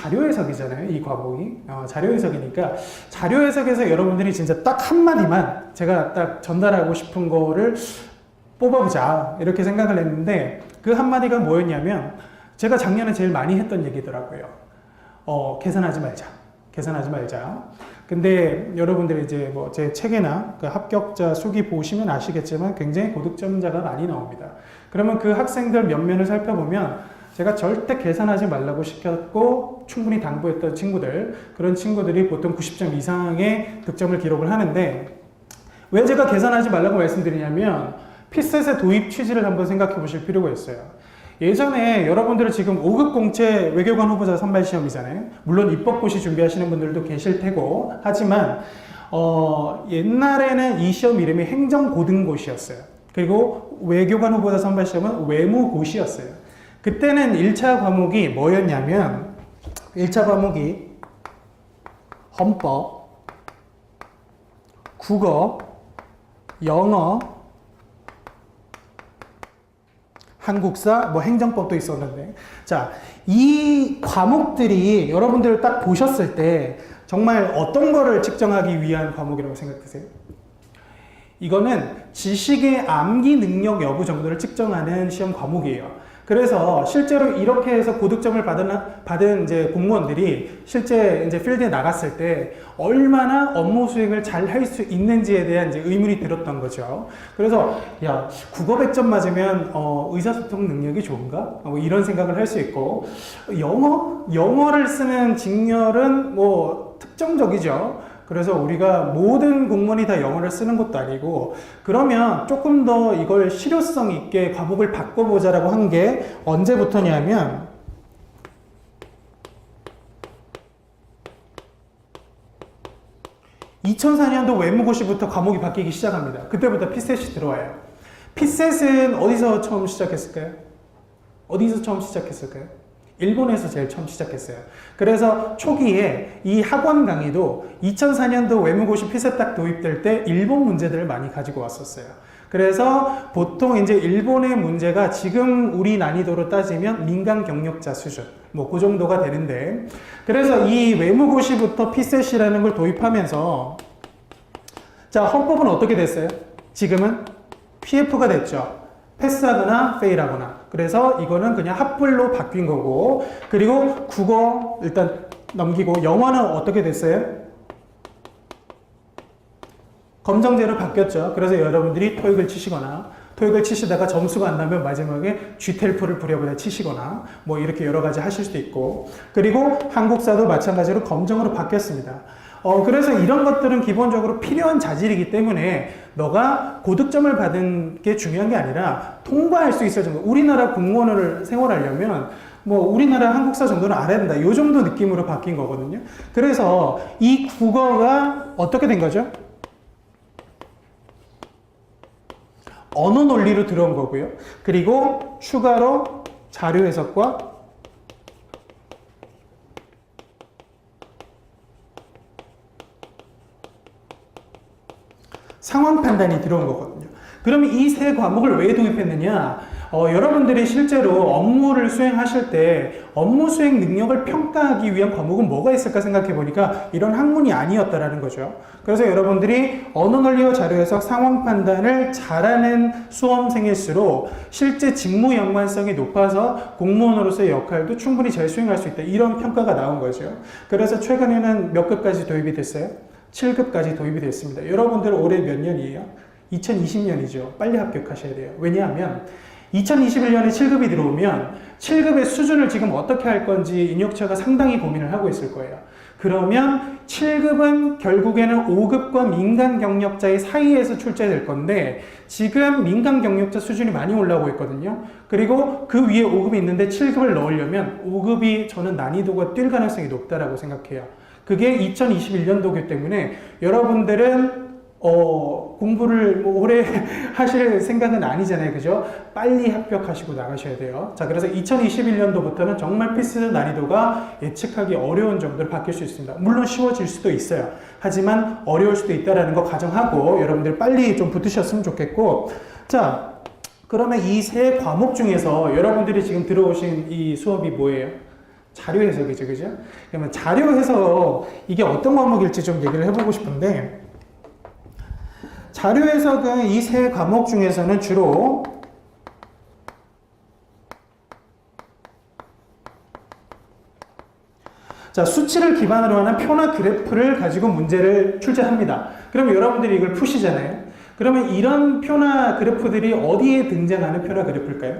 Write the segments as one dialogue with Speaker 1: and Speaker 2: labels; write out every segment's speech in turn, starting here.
Speaker 1: 자료 해석이잖아요. 이 과목이. 자료 해석이니까 자료 해석에서 여러분들이 진짜 딱 한마디만 제가 딱 전달하고 싶은 거를 뽑아보자 이렇게 생각을 했는데 그 한마디가 뭐였냐면 제가 작년에 제일 많이 했던 얘기더라고요. 계산하지 말자. 계산하지 말자. 근데 여러분들이 이제 뭐 제 책이나 그 합격자 수기 보시면 아시겠지만 굉장히 고득점자가 많이 나옵니다. 그러면 그 학생들 면면을 살펴보면 제가 절대 계산하지 말라고 시켰고 충분히 당부했던 친구들, 그런 친구들이 보통 90점 이상의 득점을 기록을 하는데 왜 제가 계산하지 말라고 말씀드리냐면 피셋의 도입 취지를 한번 생각해 보실 필요가 있어요. 예전에 여러분들은 지금 5급 공채 외교관 후보자 선발 시험이잖아요. 물론 입법고시 준비하시는 분들도 계실 테고 하지만 옛날에는 이 시험 이름이 행정고등고시였어요. 그리고 외교관 후보자 선발 시험은 외무고시였어요. 그때는 1차 과목이 뭐였냐면 1차 과목이 헌법, 국어, 영어, 한국사, 뭐 행정법도 있었는데 자, 이 과목들이 여러분들 딱 보셨을 때 정말 어떤 거를 측정하기 위한 과목이라고 생각하세요? 이거는 지식의 암기 능력 여부 정도를 측정하는 시험 과목이에요. 그래서 실제로 이렇게 해서 고득점을 받은 이제 공무원들이 실제 이제 필드에 나갔을 때 얼마나 업무 수행을 잘 할 수 있는지에 대한 이제 의문이 들었던 거죠. 그래서 야, 국어 100점 맞으면 의사소통 능력이 좋은가? 뭐 이런 생각을 할 수 있고 영어를 쓰는 직렬은 뭐 특정적이죠. 그래서 우리가 모든 공무원이 다 영어를 쓰는 것도 아니고 그러면 조금 더 이걸 실효성 있게 과목을 바꿔보자라고 한 게 언제부터냐면 2004년도 외무고시부터 과목이 바뀌기 시작합니다. 그때부터 피셋이 들어와요. 피셋은 어디서 처음 시작했을까요? 어디서 처음 시작했을까요? 일본에서 제일 처음 시작했어요. 그래서 초기에 이 학원 강의도 2004년도 외무고시 피셋 딱 도입될 때 일본 문제들을 많이 가지고 왔었어요. 그래서 보통 이제 일본의 문제가 지금 우리 난이도로 따지면 민간 경력자 수준, 뭐 그 정도가 되는데, 그래서 이 외무고시부터 피셋이라는 걸 도입하면서 자, 헌법은 어떻게 됐어요? 지금은 PF가 됐죠. 패스하거나 페일하거나. 그래서 이거는 그냥 합불로 바뀐 거고, 그리고 국어 일단 넘기고, 영어는 어떻게 됐어요? 검정제로 바뀌었죠. 그래서 여러분들이 토익을 치시거나, 토익을 치시다가 점수가 안 나면 마지막에 GTLF를 부랴부랴 치시거나, 뭐 이렇게 여러 가지 하실 수도 있고, 그리고 한국사도 마찬가지로 검정으로 바뀌었습니다. 그래서 이런 것들은 기본적으로 필요한 자질이기 때문에 너가 고득점을 받은 게 중요한 게 아니라 통과할 수 있을 정도. 우리나라 공무원을 생활하려면 뭐 우리나라 한국사 정도는 알아야 된다. 이 정도 느낌으로 바뀐 거거든요. 그래서 이 국어가 어떻게 된 거죠? 언어 논리로 들어온 거고요. 그리고 추가로 자료 해석과 상황 판단이 들어온 거거든요. 그러면 이 세 과목을 왜 도입했느냐? 여러분들이 실제로 업무를 수행하실 때 업무 수행 능력을 평가하기 위한 과목은 뭐가 있을까 생각해 보니까 이런 학문이 아니었다라는 거죠. 그래서 여러분들이 언어 논리와 자료 해석, 상황 판단을 잘하는 수험생일수록 실제 직무 연관성이 높아서 공무원으로서의 역할도 충분히 잘 수행할 수 있다. 이런 평가가 나온 거죠. 그래서 최근에는 몇 급까지 도입이 됐어요? 7급까지 도입이 됐습니다. 여러분들 올해 몇 년이에요? 2020년이죠. 빨리 합격하셔야 돼요. 왜냐하면 2021년에 7급이 들어오면 7급의 수준을 지금 어떻게 할 건지 인력처가 상당히 고민을 하고 있을 거예요. 그러면 7급은 결국에는 5급과 민간 경력자의 사이에서 출제될 건데 지금 민간 경력자 수준이 많이 올라오고 있거든요. 그리고 그 위에 5급이 있는데 7급을 넣으려면 5급이 저는 난이도가 뛸 가능성이 높다라고 생각해요. 그게 2021년도기 때문에 여러분들은 공부를 뭐 오래 하실 생각은 아니잖아요. 그죠? 빨리 합격하시고 나가셔야 돼요. 자, 그래서 2021년도부터는 정말 필수 난이도가 예측하기 어려운 정도로 바뀔 수 있습니다. 물론 쉬워질 수도 있어요. 하지만 어려울 수도 있다는 거 가정하고 여러분들 빨리 좀 붙으셨으면 좋겠고, 자, 그러면 이 세 과목 중에서 여러분들이 지금 들어오신 이 수업이 뭐예요? 자료 해석이죠, 그죠? 그러면 자료 해석, 이게 어떤 과목일지 좀 얘기를 해보고 싶은데, 자료 해석은 이 세 과목 중에서는 주로 자, 수치를 기반으로 하는 표나 그래프를 가지고 문제를 출제합니다. 그러면 여러분들이 이걸 푸시잖아요. 그러면 이런 표나 그래프들이 어디에 등장하는 표나 그래프일까요?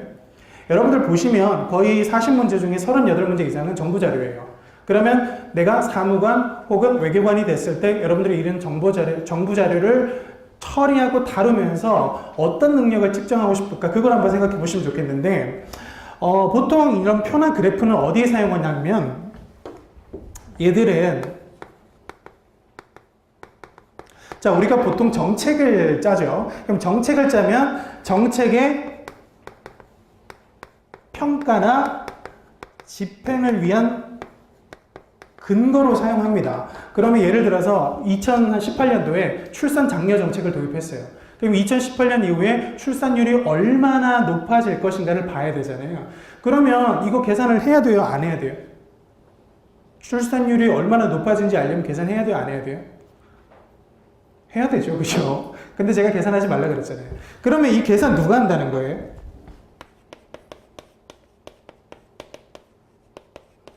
Speaker 1: 여러분들 보시면 거의 40문제 중에 38문제 이상은 정보 자료예요. 그러면 내가 사무관 혹은 외교관이 됐을 때 여러분들이 이런 정보 자료를 처리하고 다루면서 어떤 능력을 측정하고 싶을까? 그걸 한번 생각해 보시면 좋겠는데, 보통 이런 표나 그래프는 어디에 사용하냐면, 얘들은, 자, 우리가 보통 정책을 짜죠. 그럼 정책을 짜면 정책의 평가나 집행을 위한 근거로 사용합니다. 그러면 예를 들어서 2018년도에 출산 장려 정책을 도입했어요. 그럼 2018년 이후에 출산율이 얼마나 높아질 것인가를 봐야 되잖아요. 그러면 이거 계산을 해야 돼요? 안 해야 돼요? 출산율이 얼마나 높아진지 알려면 계산해야 돼요? 안 해야 돼요? 해야 되죠. 그죠? 근데 제가 계산하지 말라 그랬잖아요. 그러면 이 계산 누가 한다는 거예요?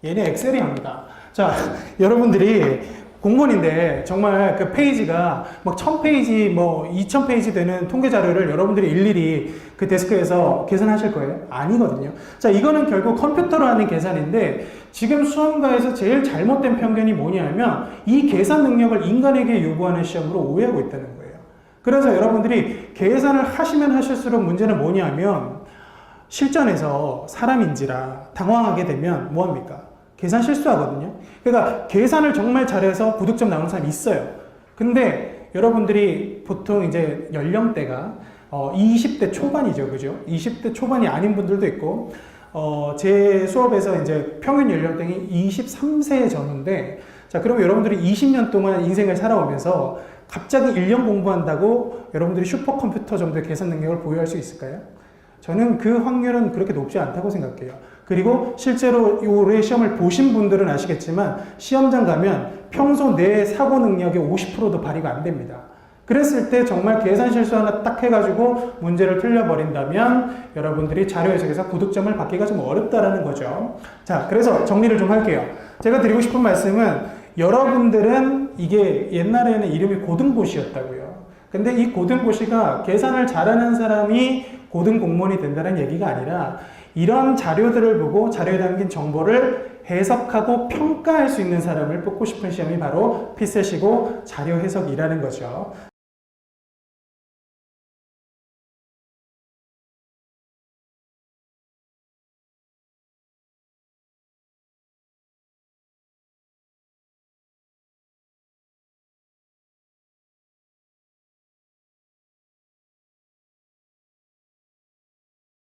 Speaker 1: 얘네 엑셀이 합니다. 자, 여러분들이 공무원인데 정말 그 페이지가 막 1000페이지, 뭐 2000페이지 되는 통계 자료를 여러분들이 일일이 그 데스크에서 계산하실 거예요? 아니거든요. 자, 이거는 결국 컴퓨터로 하는 계산인데 지금 수험가에서 제일 잘못된 편견이 뭐냐면 이 계산 능력을 인간에게 요구하는 시험으로 오해하고 있다는 거예요. 그래서 여러분들이 계산을 하시면 하실수록 문제는 뭐냐면 실전에서 사람인지라 당황하게 되면 뭐합니까? 계산 실수하거든요. 그러니까 계산을 정말 잘해서 고득점 나오는 사람이 있어요. 근데 여러분들이 보통 이제 연령대가 20대 초반이죠. 그죠? 20대 초반이 아닌 분들도 있고, 제 수업에서 이제 평균 연령대가 23세 전후인데, 자, 그럼 여러분들이 20년 동안 인생을 살아오면서 갑자기 1년 공부한다고 여러분들이 슈퍼컴퓨터 정도의 계산 능력을 보유할 수 있을까요? 저는 그 확률은 그렇게 높지 않다고 생각해요. 그리고 실제로 올해 시험을 보신 분들은 아시겠지만 시험장 가면 평소 내 사고 능력의 50%도 발휘가 안 됩니다. 그랬을 때 정말 계산 실수 하나 딱 해가지고 문제를 틀려버린다면 여러분들이 자료 해석에서 고득점을 받기가 좀 어렵다라는 거죠. 자, 그래서 정리를 좀 할게요. 제가 드리고 싶은 말씀은 여러분들은 이게 옛날에는 이름이 고등고시였다고요. 근데 이 고등고시가 계산을 잘하는 사람이 고등공무원이 된다는 얘기가 아니라 이런 자료들을 보고 자료에 담긴 정보를 해석하고 평가할 수 있는 사람을 뽑고 싶은 시험이 바로 피셋이고 자료 해석이라는 거죠.